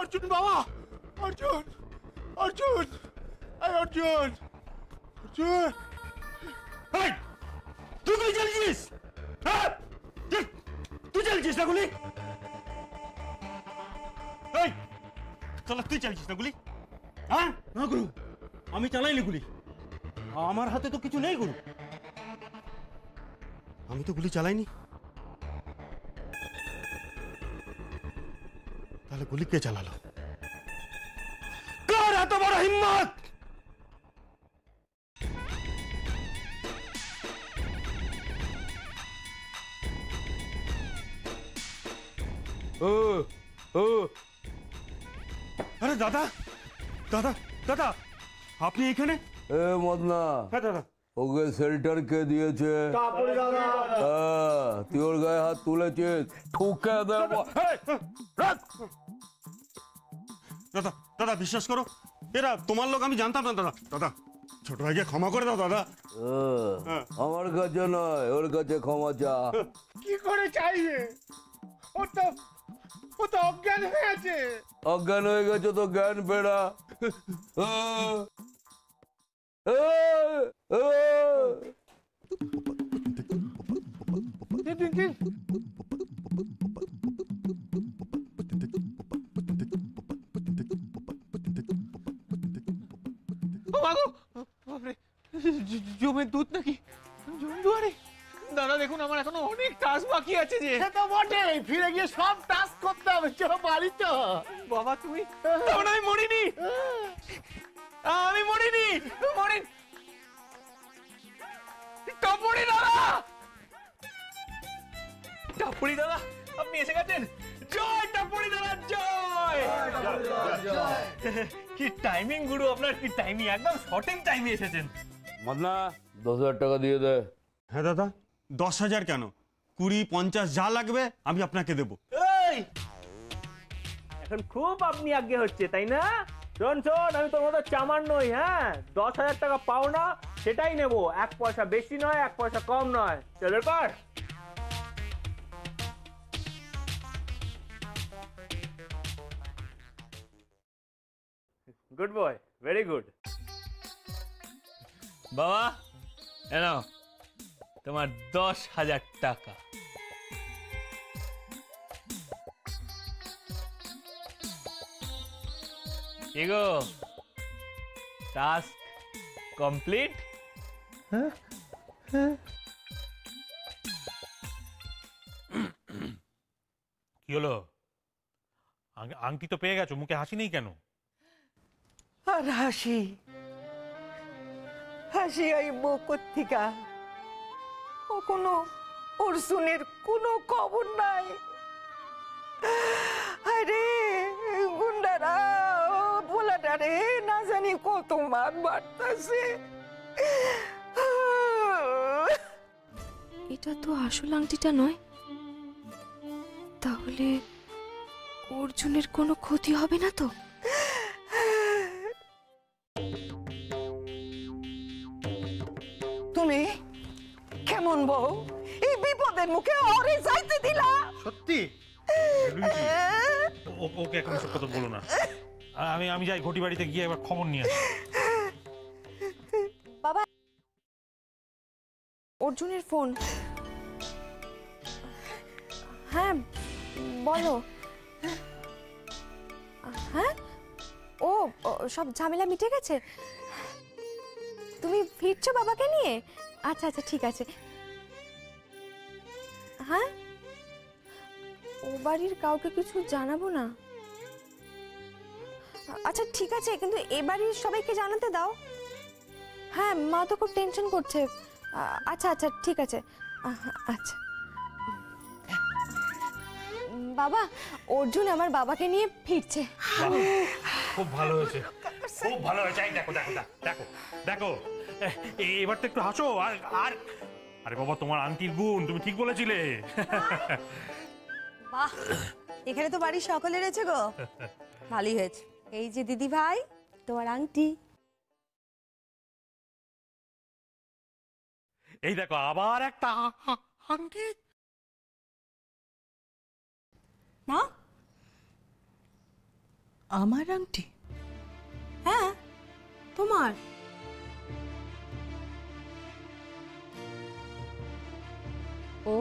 অর্জুন বাবা, অর্জুন, অর্জুন, এই অর্জুন, অর্জুন। তুই গুলি চালিয়েছিস? হ্যাঁ, তুই চালিয়েছিস না গুলি? তুই চালিয়েছিস না গুলি? হ্যাঁ না গুরু, আমি চালাইনি গুলি। আমার হাতে তো কিছু নেই গুরু, আমি তো গুলি চালাইনি। তাহলে গুলি কে চালালো? কার এত বড় হিম্মত? আরে দাদা, দাদা, দাদা, আপনি এখানে? এ মদনা, হ্যাঁ দাদা। ওকে শেল্টার কে দিয়েছে? তুই ওর গায়ে হাত তুলেছিস, ঠুকে দেবো। দাদা, দাদা বিশ্বাস করো, এরা তোমার লোক, আমি জানতাম না দাদা। দাদা, ছোট ভাইকে ক্ষমা করে দাও দাদা। আমার কাছে নয়, ওর কাছে ক্ষমা চা। কি করে চাইবে? ও তো অজ্ঞান হয়ে আছে। অজ্ঞান হয়ে গেছে তো জ্ঞান ফেরা। জমের দুধ নাকি? জমদুয়ারে দাদা দেখুন, আমার এখনো অনেক টাস্ক বাকি আছে। যে সেটা বটে, ফিরে গিয়ে সব টাস্ক করতে হবে। চলো বাড়ি তো। বাবা তুমি, তখন আমি মরিনি, আমি মরিনি, মরিনি। টাপুরি দাদা, টাপুরি দাদা আপনি এসে গেছেন। জয় টাপুরি দাদা, জয়। কি টাইমিং গুরু আপনার, কি টাইমিং, একদম সঠিক টাইমে এসেছেন। মদনা, 10,000 টাকা দিয়ে দে। হ্যাঁ দাদা, 10,000 কেন, 20, 50 যা লাগবে আমি আপনাকে দেবো। এখন খুব আপনি আগে হচ্ছে তাই না? শোন শোন, আমি তোর মতো চামার নই। হ্যাঁ, 10,000 টাকা পাও না সেটাই নেবো, 1 পয়সা বেশি নয়, 1 পয়সা কম নয়। চল কর। Good boy, very good. বাবা এনাও তোমার 10,000 টাকা। এগো টাস্ক কমপ্লিট। কি হলো? আংটি তো পেয়ে গেছো, মুখে হাসি নেই কেন? আর হাসি হাসি আইব কোত্থেকা? ও কোনো অর্জুনের কোনো খবর নাই। আরে গুন্ডারা পোলাটারে না জানি কত মার বাড়তাছে। এটা তো আসল আংটিটা নয়, তাহলে অর্জুনের কোনো ক্ষতি হবে না তো? তুমি কেমন বউ, এই বিপদের মুখে ওরে যাইতে দিলা? সত্যি? ওকে এখন সব কথা বলো না। আমি যাই ঘটি বাড়িতে গিয়ে একবার খবর নিয়ে আসি। বাবা, অর্জুনের ফোন। হ্যাঁ বলো। হ্যাঁ, ও সব ঝামেলা মিটে গেছে? তুমি ফিরছো বাবাকে নিয়ে? আচ্ছা আচ্ছা ঠিক আছে। হ্যাঁ, ও বাড়ির কাউকে কিছু জানাবো না? আচ্ছা ঠিক আছে, কিন্তু এ বাড়ির সবাইকে জানাতে দাও। হ্যাঁ, মা তো খুব টেনশন করছে। আচ্ছা আচ্ছা ঠিক আছে। আচ্ছা বাবা, অর্জুন আমার বাবাকে নিয়ে ফিরছে। খুব ভালো হয়েছে, খুব ভালো হয়েছে। দেখো দেখো দেখো দেখো, এবার তো একটু হাসো। আর আর আরে বাবা, তোমার আংটির গুণ, তুমি ঠিক বলেছিলে। বাহ, এখানে তো বাড়ির সকলে রয়েছে গো, ভালোই হয়েছে। এই যে দিদি ভাই, তোমার আংটি। এই দেখো আবার একটা আংটি। না আমার আংটি? হ্যাঁ তোমার। ও,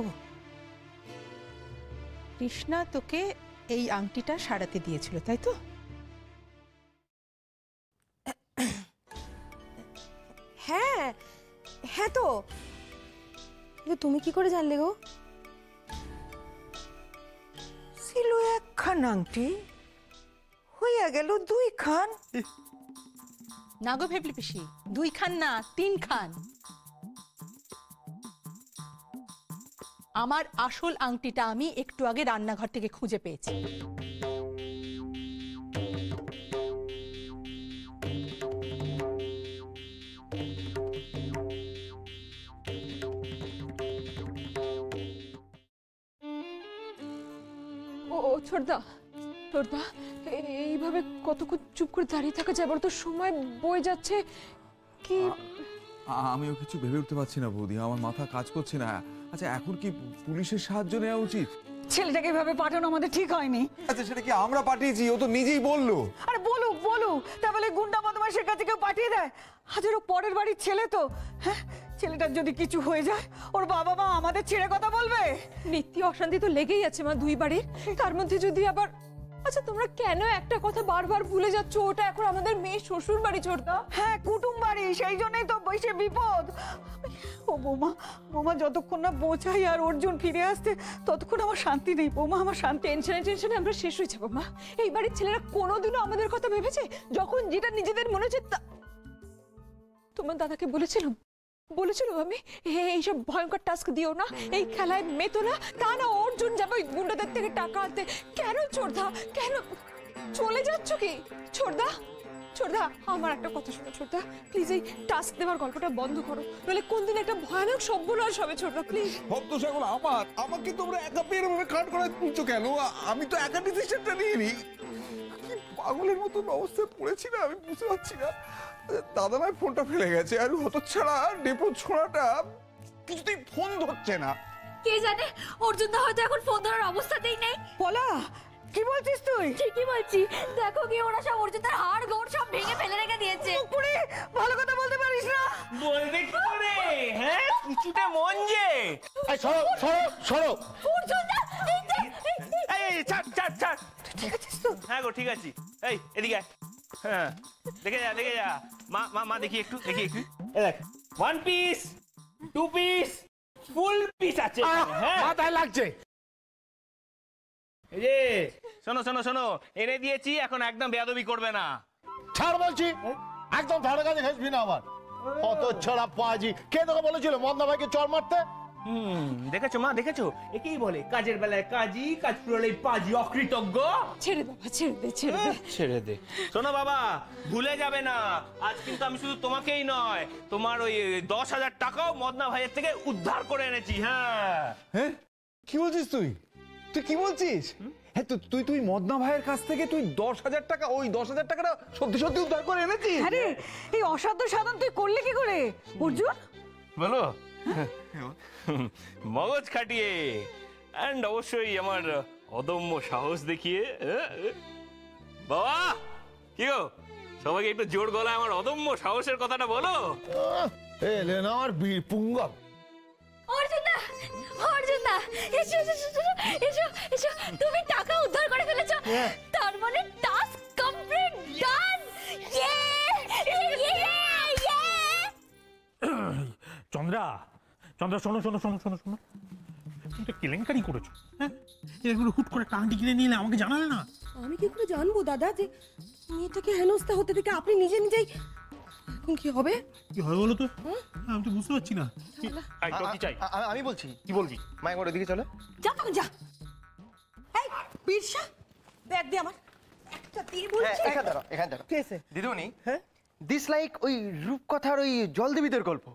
কৃষ্ণা তোকে এই আংটিটা সারাতে দিয়েছিল, তাই তো? হ্যাঁ হ্যাঁ তো, কিন্তু তুমি কি করে জানলে গো? ছিল একখান আংটি, হইয়া গেল 2 খান। না গো ভেবলি পিসি, 2 খান না 3 খান। আমার আসল আংটিটা আমি একটু আগে রান্নাঘর থেকে খুঁজে পেয়েছি। ও ছোটদা, ছোটদা, এইভাবে কতক্ষণ চুপ করে দাঁড়িয়ে থাকা যায়? বলো তো, সময় বয়ে যাচ্ছে কি? আমিও কিছু ভেবে উঠতে পারছি না বৌদি, আমার মাথা কাজ করছে না। আচ্ছা, এখন কি পুলিশের সাহায্য নেওয়া উচিত? ছেলেটাকে এভাবে পাঠানো আমাদের ঠিক হয়নি। আচ্ছা, সেটা কি আমরা পাঠিয়েছি? ও তো নিজেই বললো। আরে বলুক, তা বলে গুন্ডা বদমাশের কাছে কেউ পাঠিয়ে দেয়? হাজারো পরের বাড়ির ছেলে তো। হ্যাঁ, ছেলেটার যদি কিছু হয়ে যায়, ওর বাবা মা আমাদের ছেড়ে কথা বলবে? নিত্য অশান্তি তো লেগেই আছে মা, 2 বাড়ির। তার মধ্যে যদি আবার, আচ্ছা তোমরা কেন একটা কথা বারবার ভুলে যাচ্ছ? ওটা এখন আমাদের মেয়ে শ্বশুর বাড়ি ছোটদা। হ্যাঁ, কুটুম বাড়ি, সেই জন্যই তো বসে বিপদ। ও বৌমা যতক্ষণ না পৌঁছাই আর অর্জুন ফিরে আসছে ততক্ষণ আমার শান্তি নেই বৌমা, আমার শান্তি। টেনশনে আমরা শেষ হয়ে যাবো মা। এই বাড়ির ছেলেরা কোনোদিনও আমাদের কথা ভেবেছে? যখন যেটা নিজেদের মনে হচ্ছে তোমার দাদাকে বলেছিলাম আমি, এইসব ভয়ঙ্কর টাস্ক দিও না, এই খেলায় মেতো না। তা না, অর্জুন যাবে ওই গুন্ডাদের থেকে টাকা আনতে। কেন ছোটদা, কেন চলে যাচ্ছ কি? ছোটদা, আমার একটা কথা শোনো ছোটদা, প্লিজ এই টাস্ক দেওয়ার গল্পটা বন্ধ করো, নইলে কোন দিন একটা ভয়ানক সর্বনাশ হবে ছোটদা, প্লিজ। ভক্ত এখন আমাকে তোমরা একা পেয়ে এভাবে কাট করে তুলছো কেন? আমি তো একা ডিসিশনটা নিয়ে নি। পাগলের মতন অবস্থায় পড়েছি না, আমি বুঝতে পারছি না। দাদা ভাই ফোনটা ফেলে গেছে, আর হতচ্ছাড়া ডেপো ছোড়াটা কিছুতেই ফোন ধরছে না। কে জানে, অর্জুন দা হয়তো এখন ফোন ধরার অবস্থাতেই নেই। বলা, কি বলছিস তুই? ঠিকই বলছি, দেখো কি ওরা সব অর্জুন দার হাড় গোড় সব ভেঙে ফেলে রেখে দিয়েছে। পুরি, ভালো কথা বলতে পারিস না? বলবে কি করে? হ্যাঁ, কিছুতে মন যে। এই সরো। অর্জুন দা, এই ছাড়। ঠিক আছিস তো? হ্যাঁ গো, ঠিক আছি। এই এদিকে আয়। হ্যাঁ, দেখে যা। মা দেখি একটু। এই দেখ, 1 পিস, 2 পিস, ফুল পিস আছে। হ্যাঁ, মাথায় লাগছে। এই যে শোনো, এনে দিয়েছি, এখন একদম বেয়াদবি করবে না। ছাড় বলছি, একদম ধারে কাছে ঘেসবি না আবার। কত ছড়া পাজি, কে তোকে বলেছিল মন্দা ভাইকে চড় মারতে? দেখেছো মা, দেখেছো? একেই বলে কাজের বেলায় কাজী, কাজ পুরোলে পাজি, অকৃতজ্ঞ। ছেড়ে বাবা, ছেড়ে দে। শোনো বাবা, ভুলে যাবে না, আজ কিন্তু আমি শুধু তোমাকেই নয়, তোমার ওই 10,000 টাকাও মদনা ভাইয়ের থেকে উদ্ধার করে এনেছি। হ্যাঁ, কি বলছিস তুই কি বলছিস? হ্যাঁ, তুই মদনা ভাইয়ের কাছ থেকে তুই 10,000 টাকা, ওই 10,000 টাকাটা সত্যি উদ্ধার করে এনেছিস? আরে, এই অসাধ্য সাধন তুই করলি কি করে অর্জুন? বলো, মগজ খাটিয়ে, এন্ড অবশ্যই আমার অদম্য সাহস দেখিয়ে। বাবা, কি গো, সবাইকে একটু জোর গলায় আমার অদম্য সাহসের কথাটা বলো। এলেন আমার বীর পুঙ্গব। অর্জুন দা, এসো, তুমি টাকা উদ্ধার করে ফেলেছো। তার মানে টাস্ক কমপ্লিট, ডান। চন্দ্রা, শোনো, তুমি তো কেলেঙ্কারি করেছো। হ্যাঁ, এরকম হুট করে টাংটি কিনে নিলে আমাকে জানালে না? আমি কি করে জানবো দাদা যে মেয়েটাকে হেনস্থা হতে থেকে আপনি নিজেই এখন কি হবে? কি হয় বলো তো? আমি তো বুঝতে পারছি না। আমি বলছি, কি বলবি? মা একবার ওদিকে চলো। যা তুমি যা। এই বিরসা, ব্যাগ দে আমার। একটা দিয়ে বলছি। এখানে দাঁড়াও। কি আছে? দিদিমণি, হ্যাঁ, ডিসলাইক ওই রূপকথার ওই জলদেবীদের গল্প,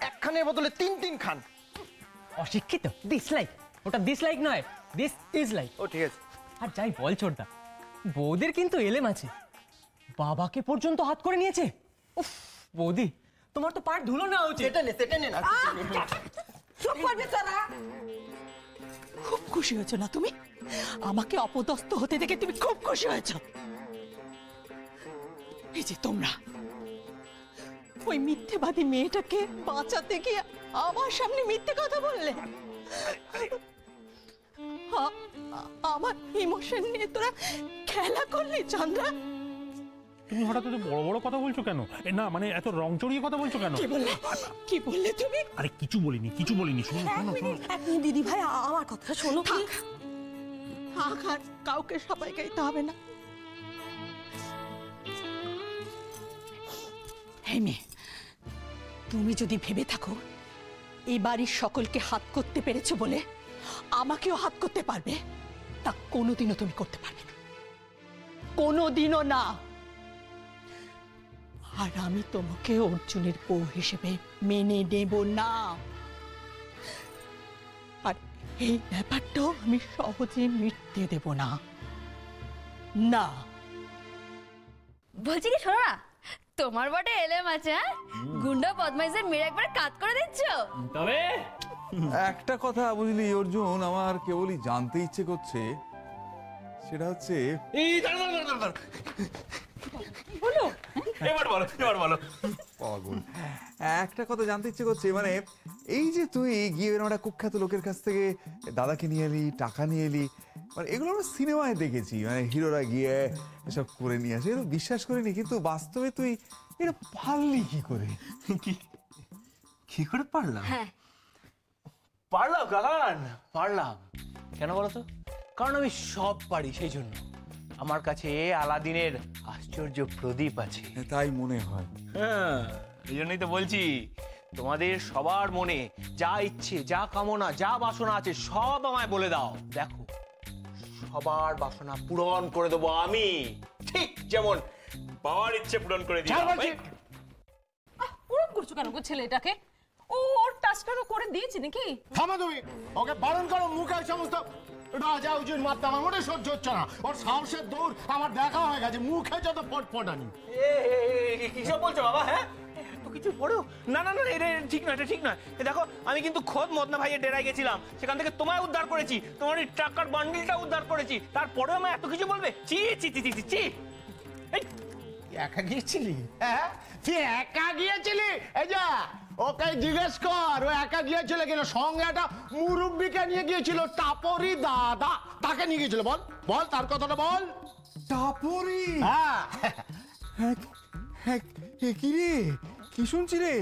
একখানের বদলে 3 খান। অশিক্ষিত ডিসলাইক, ওটা ডিসলাইক নয়, দিস ইজ লাইক। ও ঠিক আছে। আর যাই বল ছোটদা, বৌদির কিন্তু এলেম আছে, বাবাকে পর্যন্ত হাত করে নিয়েছে। উফ বৌদি, তোমার তো পার ধুলো না উচিত। সেটা নে না। চুপ করবে তোরা। খুব খুশি হয়েছো না তুমি? আমাকে অপদস্থ হতে দেখে তুমি খুব খুশি হয়েছো? এই যে তোমরা ওই মিথ্যেবাদী মেয়েটাকে বাঁচাতে গিয়ে আমার সামনে মিথ্যে কথা বললে। আমার ইমোশন নিয়ে তোরা খেলা করলি চন্দ্রা। তুমি হঠাৎ এত বড় বড় কথা বলছো কেন? না মানে এত রং চড়িয়ে কথা বলছো কেন? কি বললে তুমি? আরে কিছু বলিনি, কিছু বলিনি। শোনো শোনো শোনো, দিদি ভাই আমার কথা শোনো। থাক আর কাউকে সবাই গাইতে হবে না। এই মেয়ে, তুমি যদি ভেবে থাকো এই বাড়ির সকলকে হাত করতে পেরেছো বলে আমাকেও হাত করতে পারবে, তা কোনোদিনও তুমি করতে পারবে না, কোনোদিনও না। আর আমি তোমাকে অর্জুনের বউ হিসেবে মেনে নেব না। আর এই ব্যাপারটাও আমি সহজে মিটতে দেব না। না বলছি কি, শোনো না, তোমার বটে এলেম আছে, হ্যাঁ? গুন্ডা বদমাইশের মেরে একবার কাট করে দিচ্ছ। তবে একটা কথা বুঝলি অর্জুন, আমার কেবলই জানতে ইচ্ছে করছে, সেটা হচ্ছে এই দাঁড়া বলো এবার বলো পাগল। একটা কথা জানতে ইচ্ছে করছে, মানে এই যে তুই গিয়ে এরকম একটা কুখ্যাত লোকের কাছ থেকে দাদাকে নিয়ে এলি, টাকা নিয়ে এলি, মানে এগুলো আমরা সিনেমায় দেখেছি, মানে হিরোরা গিয়ে এসব করে নিয়ে আসে, এগুলো বিশ্বাস করিনি, কিন্তু বাস্তবে তুই এটা পারলি কি করে? কি করে পারলাম? হ্যাঁ, পারলাম কাকান, পারলাম। কেন বলো তো? কারণ আমি সব পারি, সেই জন্য। আমার কাছে আলাদিনের আশ্চর্য প্রদীপ আছে। তাই মনে হয়। হ্যাঁ, এই জন্যই তো বলছি, তোমাদের সবার মনে যা ইচ্ছে, যা কামনা, যা বাসনা আছে সব আমায় বলে দাও। দেখো, সবার বাসনা পূরণ করে দেবো আমি, ঠিক যেমন বাবার ইচ্ছে পূরণ করে দিই। পূরণ করছো কেন গো ছেলেটাকে? ওর টাস্কটা করে দিয়েছি নাকি? থামো তুমি, ওকে বারণ করো। মুখে সমস্ত রাজা উজুর মারতে আমার মোটে সহ্য হচ্ছে না। ওর সাহসের দৌড় আমার দেখা হয়ে গেছে, মুখে যত ফটফটানি। কিসব বলছো বাবা? হ্যাঁ, তো কিছু পড়ো না। না না, এটা ঠিক নয়, এটা ঠিক নয়। দেখো, আমি কিন্তু খোদ মদনা ভাইয়ের ডেরায় গেছিলাম, সেখান থেকে তোমায় উদ্ধার করেছি, তোমার এই টাকার বান্ডিলটা উদ্ধার করেছি, তারপরেও আমি এত কিছু বলবে? চি চি চি চি চি। একা গিয়েছিলি? হ্যাঁ, তুই একা গিয়েছিলি? এই যা, ওকে জিজ্ঞেস কর ও একা গিয়েছিল কিনা। সঙ্গে একটা মুরব্বিকে নিয়ে গিয়েছিল, টাপরি দাদা, তাকে নিয়ে গিয়েছিল। বল বল, তার কথাটা বল। টাপরি? হ্যাঁ। কি রে, কি শুনছি রে?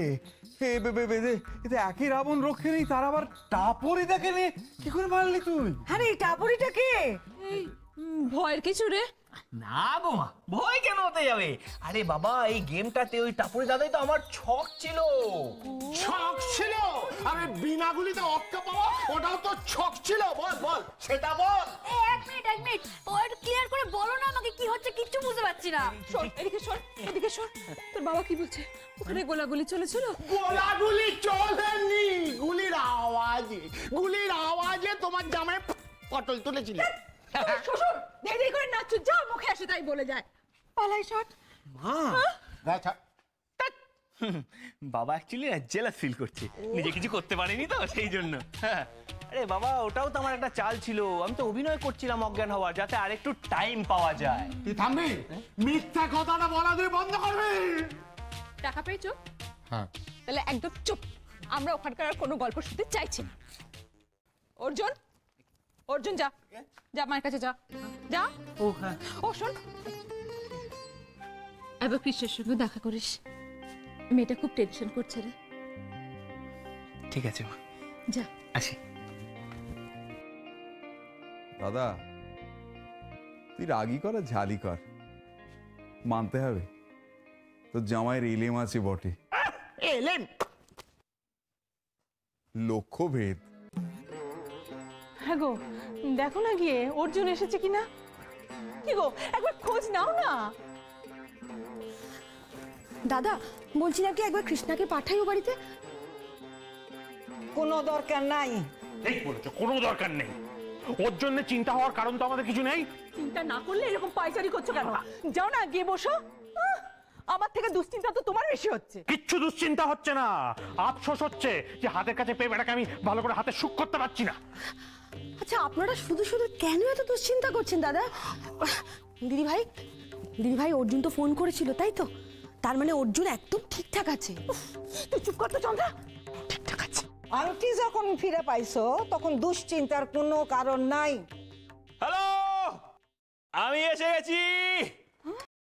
এতে একই রাবণ রক্ষে নেই, তার আবার টাপরি দেখে নে, কি করে মারলি তুই? আরে এই টাপুরিটা কে? ভয়ের কিছু রে? না গো মা, ভয় কেন হতে যাবে? আরে বাবা, এই গেমটাতে ওই টাপুরি দাদাই তো আমার ছক ছিল। ছক ছিল? আরে বিনা গুলিতে অক্কা পাওয়া, ওটাও তো ছক ছিল। বল বল, সেটা বল। এক মিনিট, ওর ক্লিয়ার করে বলো না আমাকে, কি হচ্ছে কিচ্ছু বুঝতে পারছি না। শোন, এদিকে শোন, এদিকে শোন। তোর বাবা কি বলছে? ওখানে গোলাগুলি চলেছিল? গোলাগুলি চলেনি, গুলির আওয়াজে তোমার জামায় পটল তুলেছিল। শ্বশুর দেরি করে নাচু, যা মুখে আসে তাই বলে যায়। পালাই শট। মা, বাবা অ্যাকচুয়ালি জেলাস ফিল করছে, নিজে কিছু করতে পারেনি তো, সেই জন্য। হ্যাঁ, আরে বাবা, ওটাও তো আমার একটা চাল ছিল, আমি তো অভিনয় করছিলাম অজ্ঞান হওয়ার, যাতে আরেকটু টাইম পাওয়া যায়। তুই থামবি? মিথ্যা কথাটা বলা তুই বন্ধ করবি। টাকা পেয়েছো? হ্যাঁ। তাহলে একদম চুপ, আমরা ওখানকার আর কোনো গল্প শুনতে চাইছি না। অর্জুন, অর্জুন যা, যা মায়ের কাছে যা, যা। ও হ্যাঁ, ও শোন, একবার কৃষ্ণের সঙ্গে দেখা করিস, মেয়েটা খুব টেনশন করছে রে। ঠিক আছে মা, যা। আসি। দাদা, তুই রাগি কর আর ঝালি কর, মানতে হবে তোর জামাইয়ের এলেম আছে বটে। এলেম? লক্ষ্যভেদ। হ্যাঁ গো, দেখো না গিয়ে অর্জুন এসেছে কিনা। কি গো, একবার খোঁজ নাও না। দাদা, বলছিলাম কি একবার কৃষ্ণাকে পাঠাই ও বাড়িতে? কোনো দরকার নাই। এই বলেছো, কোনো দরকার নেই। ওর জন্য চিন্তা হওয়ার কারণ তো আমাদের কিছু নেই। চিন্তা না করলে এরকম পায়চারি করছো কেন? যাও না, গিয়ে বসো। আমার থেকে দুশ্চিন্তা তো তোমার বেশি হচ্ছে। কিচ্ছু দুশ্চিন্তা হচ্ছে না, আফসোস হচ্ছে যে হাতের কাছে পেয়ে বেটাকে আমি ভালো করে হাতে সুখ করতে পারছি না। আচ্ছা, আপনারা শুধু শুধু কেন এত দুশ্চিন্তা করছেন দাদা? দিদি ভাই, দিদিভাই অর্জুন তো ফোন করেছিল তাই তো? তার মানে অর্জুন একদম ঠিকঠাক আছে। তুই চুপ কর তো চন্দ্রা, ঠিকঠাক আছে। আংটি যখন ফিরে পাইছো তখন দুশ্চিন্তার কোনো কারণ নাই। হ্যালো, আমি এসে গেছি।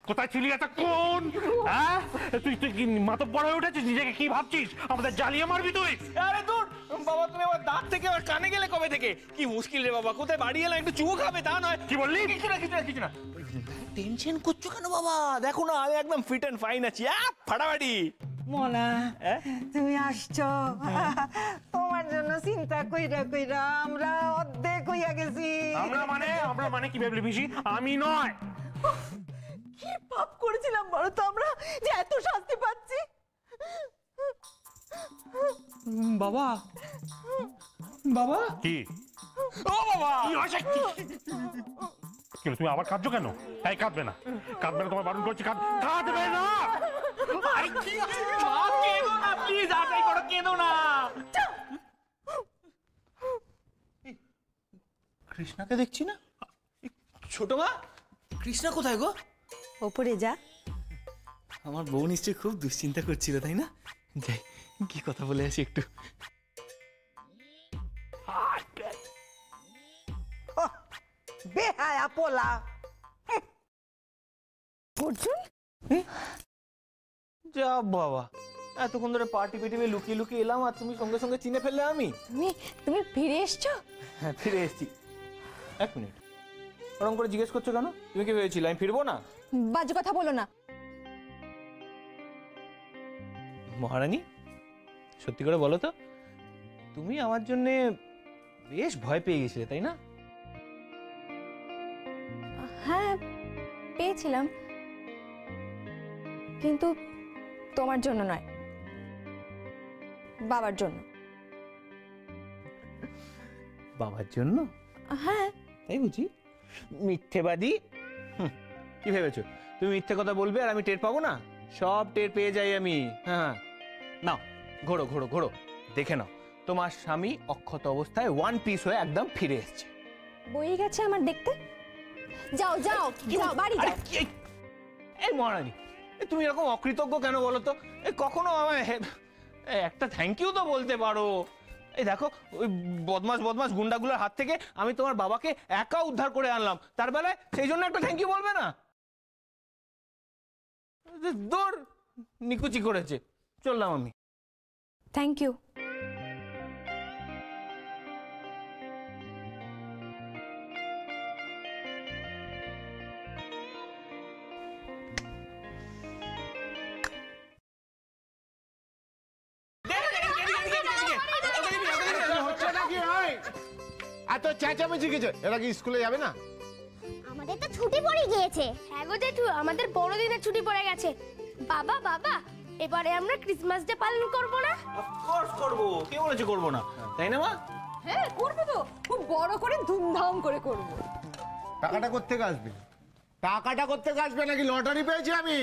কোথায় ছিলি এতক্ষণ? হ্যাঁ, তুই তুই কি মাতব্বর হয়ে উঠেছিস? নিজেকে কি ভাবছিস? আমাদের জ্বালিয়ে মারবি তুই? আরে দূর বাবা, তুমি আমার দাঁত থেকে আমার কানে গেলে কবে থেকে? কি মুশকিল রে বাবা, কোথায় বাড়ি এলাম, একটু চুমু খাবে তা নয়। কি বললি? কিছু না। টেনশন করছো কেন বাবা? দেখো না, আমি একদম ফিট অ্যান্ড ফাইন আছি। ফাটাফাটি। মোনা, তুমি আসছো। তোমার জন্য চিন্তা কইরা কইরা আমরা অর্ধেক হইয়া গেছি। আমরা মানে কি ভেবলি পিসি? আমি নয়। কি পাপ করেছিলাম বলো তো আমরা, যে এত শাস্তি পাচ্ছি? বাবা, বাবা কি? ও বাবা, কি হয়েছে? কেন তুমি আবার কাঁদছো কেন? এই কাঁদবে না, কাঁদবে না, তোমার বারণ করছি, কাঁদবে না। আরে কি মা, কেঁদো না প্লিজ, আটাই করো, কেঁদো না। কৃষ্ণাকে দেখছি না। ছোট মা, কৃষ্ণা কোথায় গো? ওপরে যা। আমার বউ নিশ্চয়ই খুব দুশ্চিন্তা করছিল, তাই না? যাই, কি কথা বলে আসি একটু। বেহায়া পোলা। অর্জুন, যা বাবা, এতক্ষণ ধরে পার্টি পিটিভে লুকিয়ে লুকিয়ে এলাম আর তুমি সঙ্গে সঙ্গে চিনে ফেললে। আমি তুমি ফিরে এসছো? হ্যাঁ, ফিরে এসেছি। এক মিনিট, ওরকম করে জিজ্ঞেস করছো কেন? তুমি কি ভেবেছিলে আমি ফিরবো না? বাজে কথা বলো না। মহারানী, সত্যি করে বলো তো, তুমি আমার জন্যে বেশ ভয় পেয়ে গেছিলে তাই না? হ্যাঁ, পেয়েছিলাম, কিন্তু তোমার জন্য নয়, বাবার জন্য। বাবার জন্য? হ্যাঁ। তাই বুঝি? মিথ্যেবাদী। কি ভেবেছো তুমি মিথ্যে কথা বলবে আর আমি টের পাবো না? সব টের পেয়ে যাই আমি। হ্যাঁ, নাও ঘোড়ো ঘোড়ো ঘোড়ো, দেখে নাও তোমার স্বামী অক্ষত অবস্থায় ওয়ান পিস হয়ে একদম ফিরে এসছে। বই গেছে আমার দেখতে। যাও যাও যাও, বাড়ি যাও। এই মহারানী, তুমি এরকম অকৃতজ্ঞ কেন বলো তো? কখনো আমায় একটা থ্যাংক ইউ তো বলতে পারো। এই দেখো, ওই বদমাস বদমাস গুন্ডাগুলোর হাত থেকে আমি তোমার বাবাকে একা উদ্ধার করে আনলাম, তার বেলায় সেই জন্য একটা থ্যাংক ইউ বলবে না? দূর, নিকুচি করেছে, চললাম আমি। Thank you. এত চেঁচামেচি কিছু, এরা কি স্কুলে যাবে না? আমাদের তো ছুটি পড়ে গিয়েছে। হ্যাঁ গো জেঠু, আমাদের বড়দিনের ছুটি পড়ে গেছে। বাবা বাবা, এবারে আমরা ক্রিসমাস ডে পালন করব না? অফকোর্স করব, কে বলেছে করব না? তাই না মা? হ্যাঁ করবো তো, খুব বড় করে ধুমধাম করে করবো। টাকাটা কোত্থেকে আসবে? টাকাটা কোত্থেকে আসবে? নাকি লটারি পেয়েছি আমি?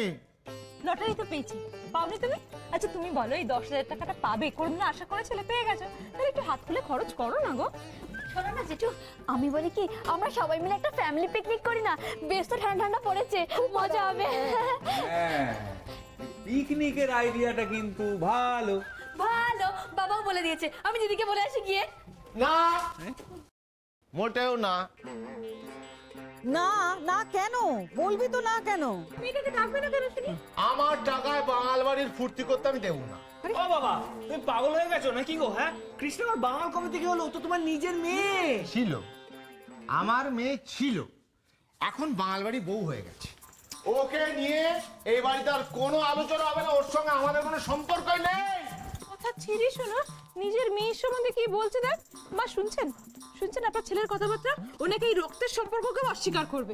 লটারি তো পেয়েছি, পাওনি তুমি? আচ্ছা তুমি বলো, এই 10,000 টাকাটা পাবে কোনদিন আশা করেছিলে, পেয়ে গেছো, তাহলে একটু হাত খুলে খরচ করো না গো। শোনো না জেঠু, আমি বলি কি, আমরা সবাই মিলে একটা ফ্যামিলি পিকনিক করি না? বেশ তো ঠান্ডা ঠান্ডা পড়েছে, খুব মজা হবে। পিকনিকের আইডিয়াটা কিন্তু ভালো। ভালো, বাবাও বলে দিয়েছে, আমি দিদিকে বলে আসি গিয়ে। না, মোটেও না। না না কেন বলবি তো? না কেন? মেয়েটাকে ডাকবে না কেন শুনি? আমার টাকায় বাঙাল বাড়ির ফুর্তি করতে আমি দেবো না। ও বাবা, তুমি পাগল হয়ে গেছো নাকি গো? হ্যাঁ, কৃষ্ণ আমার বাঙাল কবে থেকে হলো? ও তো তোমার নিজের মেয়ে ছিল, আমার মেয়ে ছিল, এখন বাঙাল বাড়ি বউ হয়ে গেছে। ওকে নিয়ে এই বাড়িতে আর কোনো আলোচনা হবে না, ওর সঙ্গে আমাদের কোনো সম্পর্কই নেই। কথা ছিড়ি শোনো, নিজের মেয়ের সম্বন্ধে কি বলছে দেখ। মা শুনছেন? শুনছেন আপনার ছেলের কথাবার্তা? ও নাকি এই রক্তের সম্পর্ককেও অস্বীকার করবে।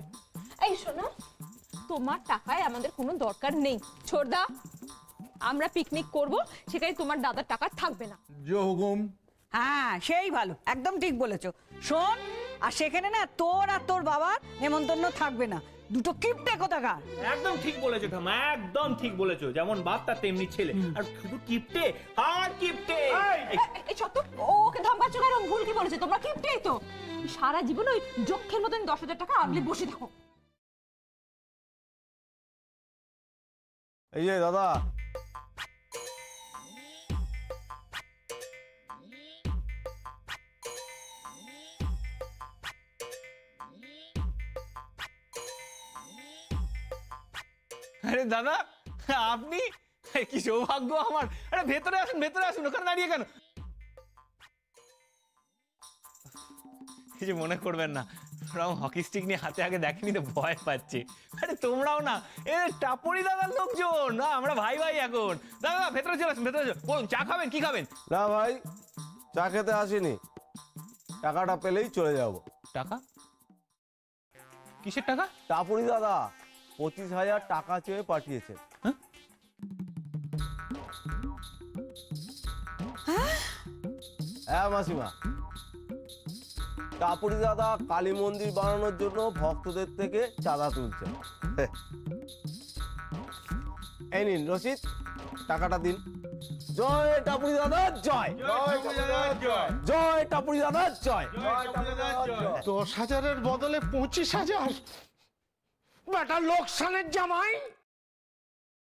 এই শোনো, তোমার টাকায় আমাদের কোনো দরকার নেই ছোড়দা। আমরা পিকনিক করব, সেখানে তোমার দাদার টাকা থাকবে না। জহুকুম। হ্যাঁ সেই ভালো, একদম ঠিক বলেছো। শোন, আর সেখানে না তোর আর তোর বাবার নেমন্তন্ন থাকবে না। দুটো কিপটে কোথাকার। একদম ঠিক বলেছো ঠাম্মা, একদম ঠিক বলেছো। যেমন বাপ তার তেমনি ছেলে, আর শুধু কিপটে আর কিপটে। এই সত্য, ওকে ধমকাচ্ছ কেন? ভুল কি বলেছে? তোমরা কিপটেই তো। সারা জীবন ওই যক্ষের মতন 10,000 টাকা আগলে বসে থাকো। এই যে দাদা, আরে দাদা, আপনি? কি সৌভাগ্য আমার। আরে ভেতরে আসুন, ভেতরে আসুন, ওখানে দাঁড়িয়ে কেন? কিছু মনে করবেন না, ওরকম হকি স্টিক নিয়ে হাতে আগে দেখেনি তো ভয় পাচ্ছি। আরে তোমরাও না, এ টাপরি দাদার লোকজন না, আমরা ভাই ভাই এখন। দাদা ভেতরে চলে আসুন, ভেতরে বলুন চা খাবেন, কি খাবেন? না ভাই, চা খেতে আসিনি, টাকাটা পেলেই চলে যাব। টাকা? কিসের টাকা? টাপুরি দাদা 25,000 টাকা চেয়ে পাঠিয়েছে। হ্যাঁ মাসিমা, টাপুরি দাদা কালী মন্দির বানানোর জন্য ভক্তদের থেকে চাঁদা তুলছে। এই নিন রসিদ, টাকাটা দিন। জয় টাপুরি দাদা জয়, জয় টাপুরি দাদা জয়। 10,000-এর বদলে 25,000? বেটা লোকসানের জামাই।